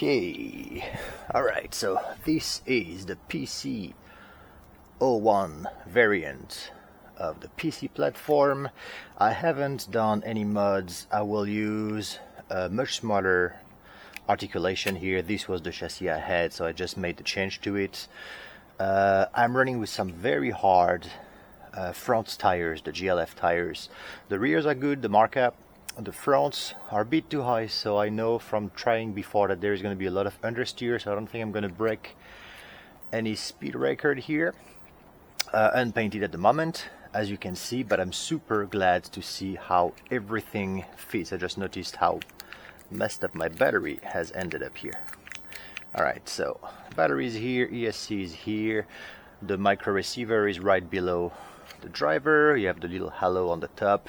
Okay, alright, so this is the PC01 variant of the PC platform. I haven't done any mods. I will use a much smaller articulation here. This was the chassis I had, so I just made the change to it. I'm running with some very hard front tires, the GLF tires. The rears are good, the markup. The fronts are a bit too high, so I know from trying before that there is going to be a lot of understeer, so I don't think I'm going to break any speed record here. Unpainted at the moment, as you can see, but I'm super glad to see how everything fits. I just noticed how messed up my battery has ended up here. Alright, so battery is here, ESC is here, the micro receiver is right below the driver, you have the little halo on the top.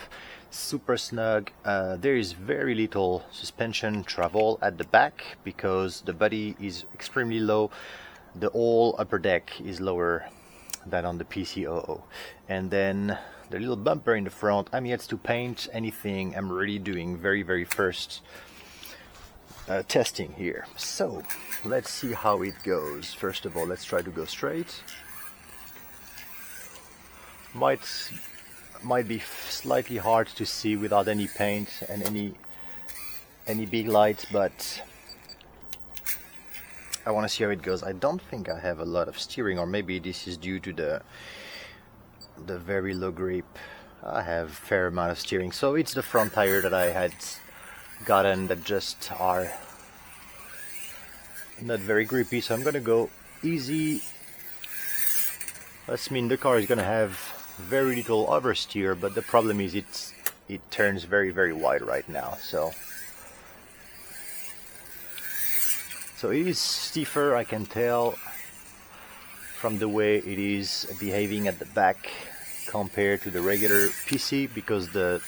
Super snug. There is very little suspension travel at the back because the body is extremely low. The whole upper deck is lower than on the PC00. And then the little bumper in the front, I'm yet to paint anything. I'm really doing very first testing here. So let's see how it goes. First of all, let's try to go straight. Might be slightly hard to see without any paint and any big lights, but I want to see how it goes. I don't think I have a lot of steering, or maybe this is due to the very low grip. I have a fair amount of steering, so it's the front tire that I had gotten that just are not very grippy, so I'm gonna go easy. That means the car is gonna have very little oversteer, but the problem is it turns very wide right now, so it is stiffer, I can tell from the way it is behaving at the back compared to the regular PC, because the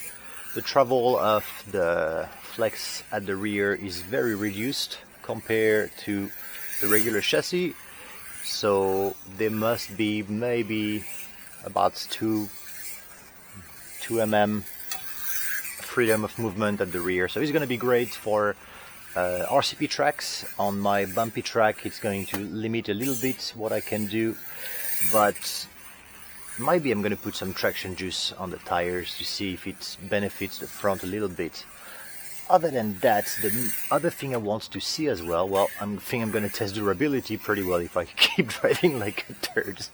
travel of the flex at the rear is very reduced compared to the regular chassis, so there must be maybe about 2 mm freedom of movement at the rear. So it's going to be great for RCP tracks. On my bumpy track it's going to limit a little bit what I can do, but maybe I'm going to put some traction juice on the tires to see if it benefits the front a little bit. Other than that, the other thing I want to see as well, I think I'm going to test durability pretty well if I keep driving like a turd.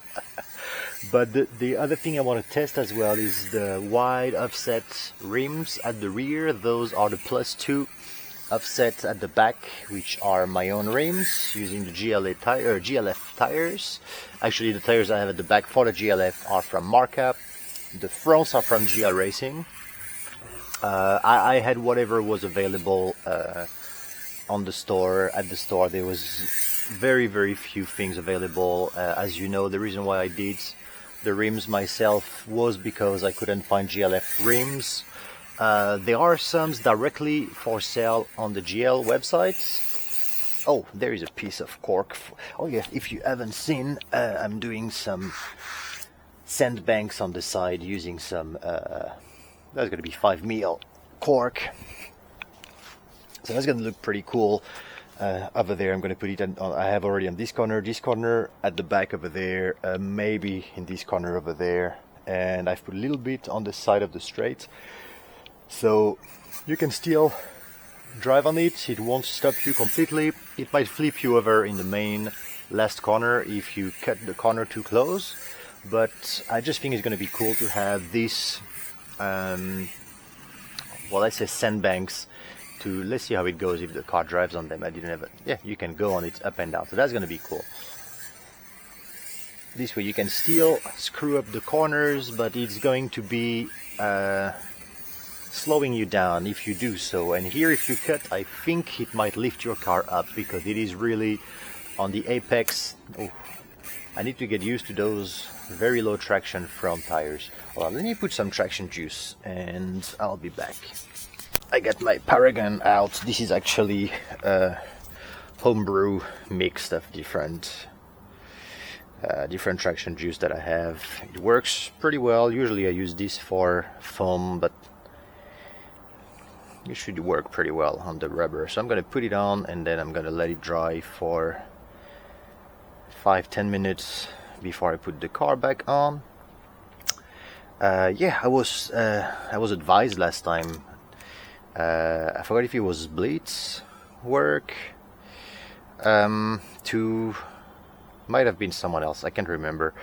But the other thing I want to test as well is the wide offset rims at the rear. Those are the +2 offsets at the back, which are my own rims using the GLF tires. Actually, the tires I have at the back for the GLF are from Markup. The fronts are from SDRacing. I had whatever was available on the store. At the store there was very few things available. As you know, the reason why I did the rims myself was because I couldn't find GLF rims. There are some directly for sale on the GL website. Oh, there is a piece of cork. Oh yeah, if you haven't seen, I'm doing some sandbanks on the side using some that's going to be 5mm cork, so that's going to look pretty cool. Over there I'm going to put it on, I have already on this corner at the back over there, maybe in this corner over there, and I've put a little bit on the side of the straight, so you can still drive on it. It won't stop you completely. It might flip you over in the main last corner if you cut the corner too close, but I just think it's going to be cool to have this I say sandbanks. Let's see how it goes if the car drives on them. I didn't have it. Yeah, you can go on it up and down, so that's going to be cool. This way you can still screw up the corners, but it's going to be slowing you down if you do so. And here, if you cut, I think it might lift your car up because it is really on the apex. Oh, I need to get used to those very low traction front tires. Well, let me put some traction juice and I'll be back. I got my Paragon out. This is actually a homebrew mix of different traction juice that I have. It works pretty well. Usually I use this for foam, but it should work pretty well on the rubber. So I'm gonna put it on and then I'm gonna let it dry for 5-10 minutes before I put the car back on. Yeah, I was advised last time, I forgot if it was Blitz work, to, might have been someone else, I can't remember,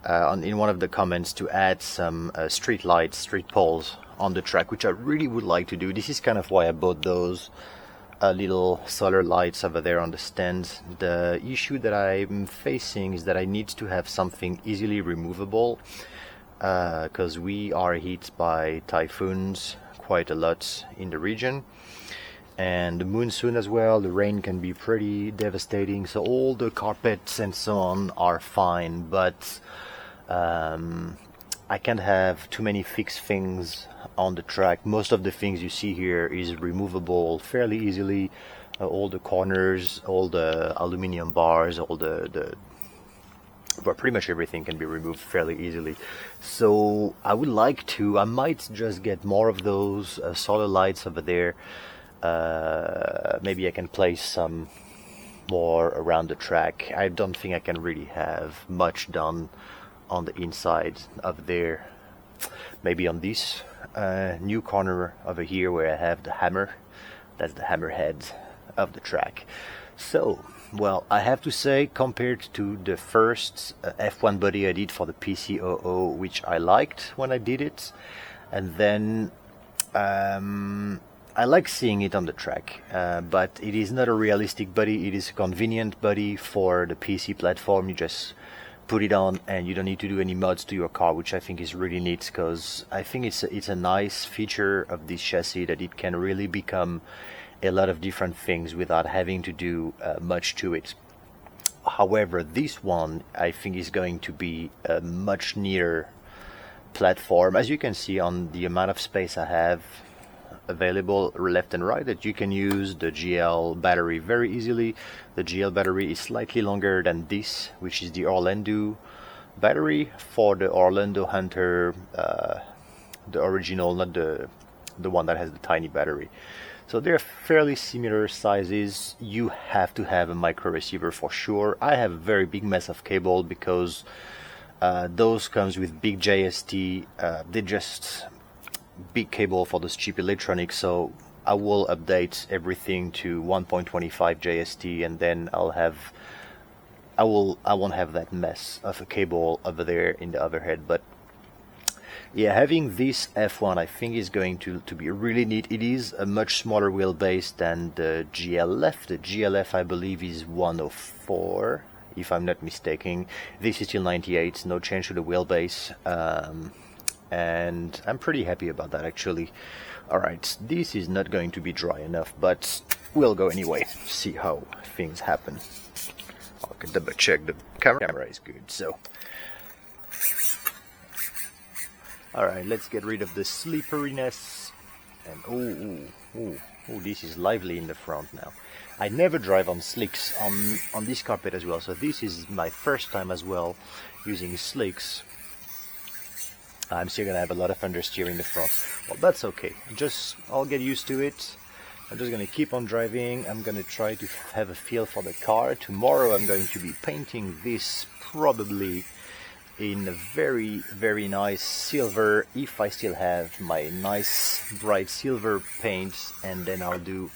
in one of the comments to add some street lights, street poles on the track, which I really would like to do. This is kind of why I bought those little solar lights over there on the stand. The issue that I'm facing is that I need to have something easily removable, because we are hit by typhoons quite a lot in the region, and the monsoon as well. The rain can be pretty devastating, so all the carpets and so on are fine, but I can't have too many fixed things on the track. Most of the things you see here is removable fairly easily. All the corners, all the aluminum bars, all but pretty much everything can be removed fairly easily. So I would like to, I might just get more of those solar lights over there. Maybe I can place some more around the track. I don't think I can really have much done on the inside of there. Maybe on this new corner over here where I have the hammer, that's the hammerhead of the track. So, well, I have to say, compared to the first F1 body I did for the PC00, which I liked when I did it, and then I like seeing it on the track, but it is not a realistic body. It is a convenient body for the PC platform. You just put it on and you don't need to do any mods to your car, which I think is really neat, because I think it's a nice feature of this chassis that it can really become a lot of different things without having to do much to it. However, this one I think is going to be a much neater platform, as you can see on the amount of space I have available left and right, that you can use the GL battery very easily. The GL battery is slightly longer than this, which is the Orlando battery for the Orlando Hunter, the original, not the one that has the tiny battery. So they're fairly similar sizes. You have to have a micro receiver for sure. I have a very big mess of cable because those comes with big JST. They just big cable for this cheap electronics, so I will update everything to 1.25 JST, and then I won't have that mess of a cable over there in the overhead. But yeah, having this F1 I think is going to be really neat. It is a much smaller wheelbase than the GLF. The GLF I believe is 104, if I'm not mistaken. This is still 98, no change to the wheelbase. And I'm pretty happy about that, actually. Alright, this is not going to be dry enough, but we'll go anyway, see how things happen. I can double check the camera is good, so. Alright, let's get rid of the slipperiness. And oh, this is lively in the front now. I never drive on slicks on this carpet as well, so this is my first time as well using slicks. I'm still gonna have a lot of understeer in the front. Well, that's okay. I'll get used to it. I'm just gonna keep on driving. I'm gonna try to have a feel for the car. Tomorrow I'm going to be painting this probably in a very, very nice silver, if I still have my nice bright silver paint, and then I'll do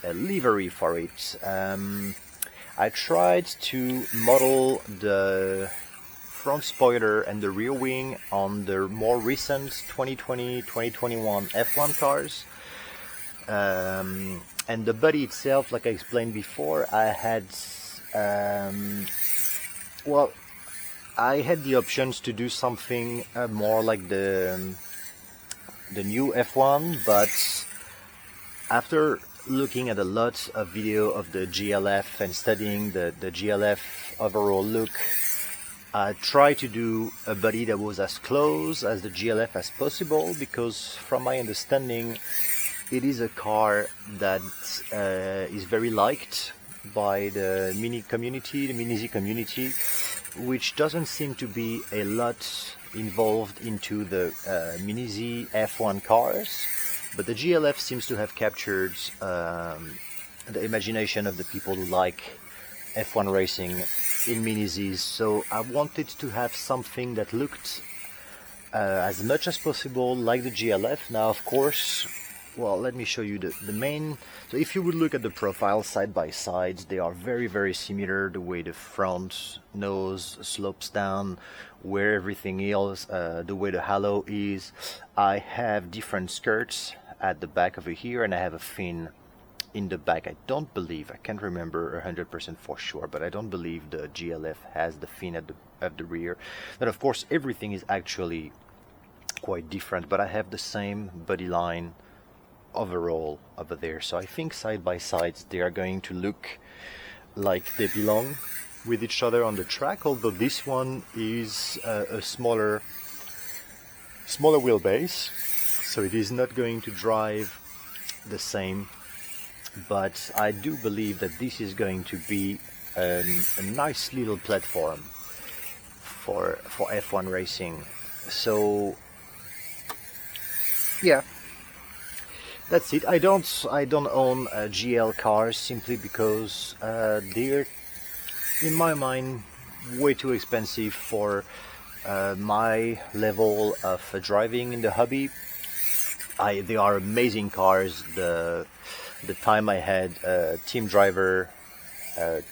a livery for it. I tried to model the front spoiler and the rear wing on the more recent 2020-2021 F1 cars, and the body itself, like I explained before, I had I had the options to do something more like the new F1, but after looking at a lot of video of the GLF and studying the GLF overall look, I tried to do a body that was as close as the GLF as possible, because from my understanding it is a car that is very liked by the Mini community, the Mini Z community, which doesn't seem to be a lot involved into the Mini Z F1 cars. but the GLF seems to have captured the imagination of the people who like F1 racing in Mini Z's. So I wanted to have something that looked as much as possible like the GLF. Now, of course, well, let me show you the main. So if you would look at the profile side by side, they are very, very similar. The way the front nose slopes down, where everything is, the way the halo is. I have different skirts at the back over here, and I have a fin in the back. I can't remember 100% for sure, but I don't believe the GLF has the fin at the rear. And of course, everything is actually quite different, but I have the same body line overall over there. So I think side by sides they are going to look like they belong with each other on the track, although this one is a smaller wheelbase, so it is not going to drive the same. But I do believe that this is going to be a nice little platform for F1 racing. So yeah, that's it. I don't own GL cars simply because they're, in my mind, way too expensive for my level of driving in the hobby. They are amazing cars. The time I had team driver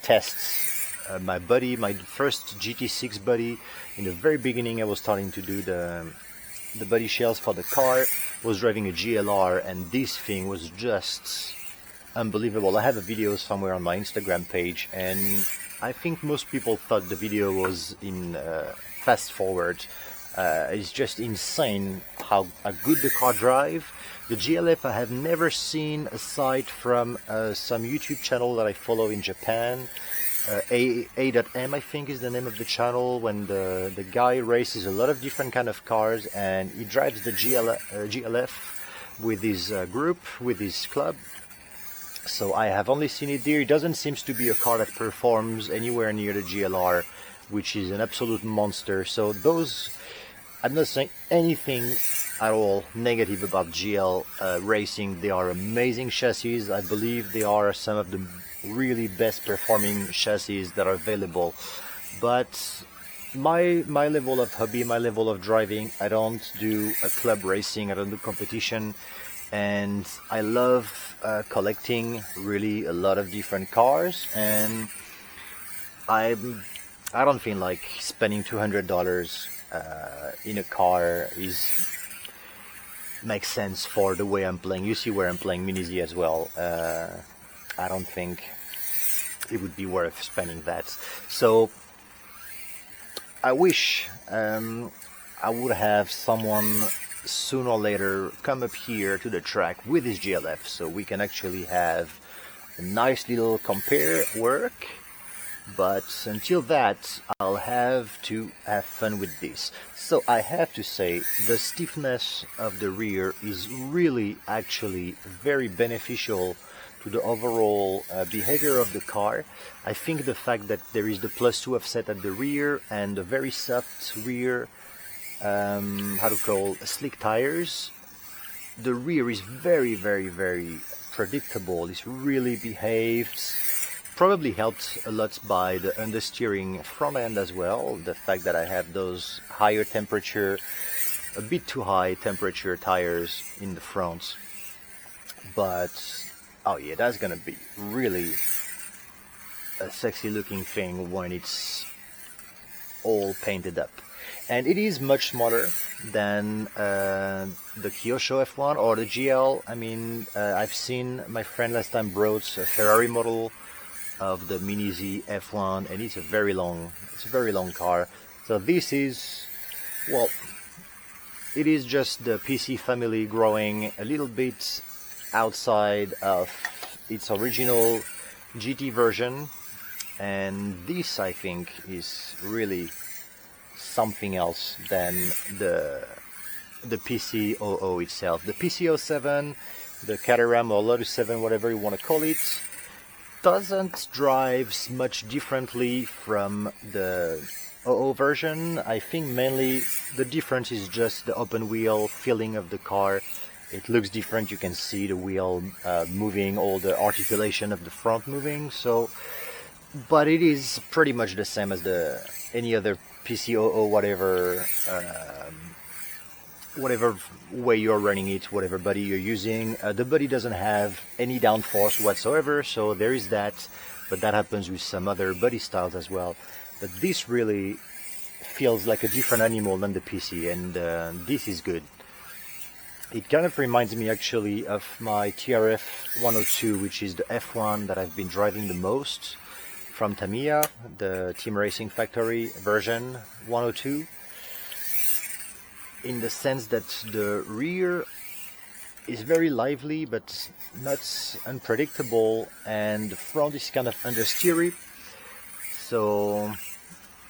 tests, my first GT6 buddy, in the very beginning I was starting to do the body shells for the car, was driving a GLR, and this thing was just unbelievable. I have a video somewhere on my Instagram page, and I think most people thought the video was in fast forward. It's just insane how good the car drive. The GLF I have never seen aside from some YouTube channel that I follow in Japan. A.M I think is the name of the channel, when the guy races a lot of different kind of cars, and he drives the GLF with his group, with his club. So I have only seen it there. It doesn't seem to be a car that performs anywhere near the GLR, which is an absolute monster. So those, I'm not saying anything at all negative about GL racing. They are amazing chassis. I believe they are some of the really best performing chassis that are available. But my level of hobby, my level of driving, I don't do club racing, I don't do competition, and I love collecting really a lot of different cars, and I don't feel like spending $200 in a car makes sense for the way I'm playing. You see where I'm playing Mini Z as well. I don't think it would be worth spending that. So I wish I would have someone sooner or later come up here to the track with his GLF, so we can actually have a nice little compare work. But until that, I'll have to have fun with this. So I have to say, the stiffness of the rear is really actually very beneficial to the overall behavior of the car. I think the fact that there is the +2 offset at the rear and the very soft rear, slick tires, the rear is very, very, very predictable. It's really behaved. Probably helped a lot by the understeering front end as well. The fact that I have those higher temperature, a bit too high temperature tires in the front. But oh yeah, that's gonna be really a sexy looking thing when it's all painted up. And it is much smaller than the Kyosho F1 or the GL. I mean, I've seen my friend last time brought a Ferrari model of the Mini Z F1, and it's a very long car. So this is, well, it is just the PC family growing a little bit outside of its original GT version, and this I think is really something else than the PC00 itself. The PC07, the Caterham or Lotus 7, whatever you want to call it, doesn't drive much differently from the 00 version. I think mainly the difference is just the open wheel feeling of the car It looks different. You can see the wheel moving, all the articulation of the front moving. So, but it is pretty much the same as any other PC00, whatever way you're running it, whatever body you're using. The body doesn't have any downforce whatsoever, so there is that, but that happens with some other body styles as well. But this really feels like a different animal than the PC, and this is good. It kind of reminds me actually of my TRF 102, which is the F1 that I've been driving the most from Tamiya, the Team Racing Factory version 102. In the sense that the rear is very lively but not unpredictable, and the front is kind of understeery, so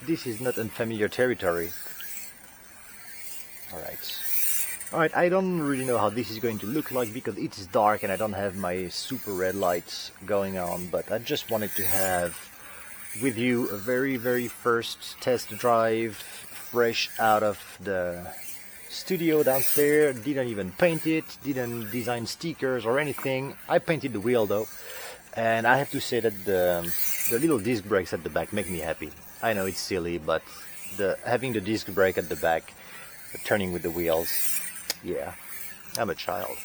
this is not unfamiliar territory. Alright, I don't really know how this is going to look like because it's dark and I don't have my super red lights going on, but I just wanted to have with you a very first test drive fresh out of the studio downstairs. Didn't even paint it, didn't design stickers or anything. I painted the wheel though, and I have to say that the little disc brakes at the back make me happy. I know it's silly, but having the disc brake at the back, turning with the wheels, yeah, I'm a child.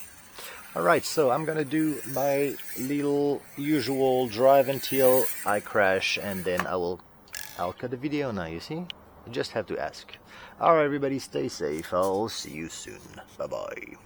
Alright, so I'm gonna do my little usual drive until I crash, and then I'll cut the video now, you see? You just have to ask. Alright everybody, stay safe. I'll see you soon. Bye bye.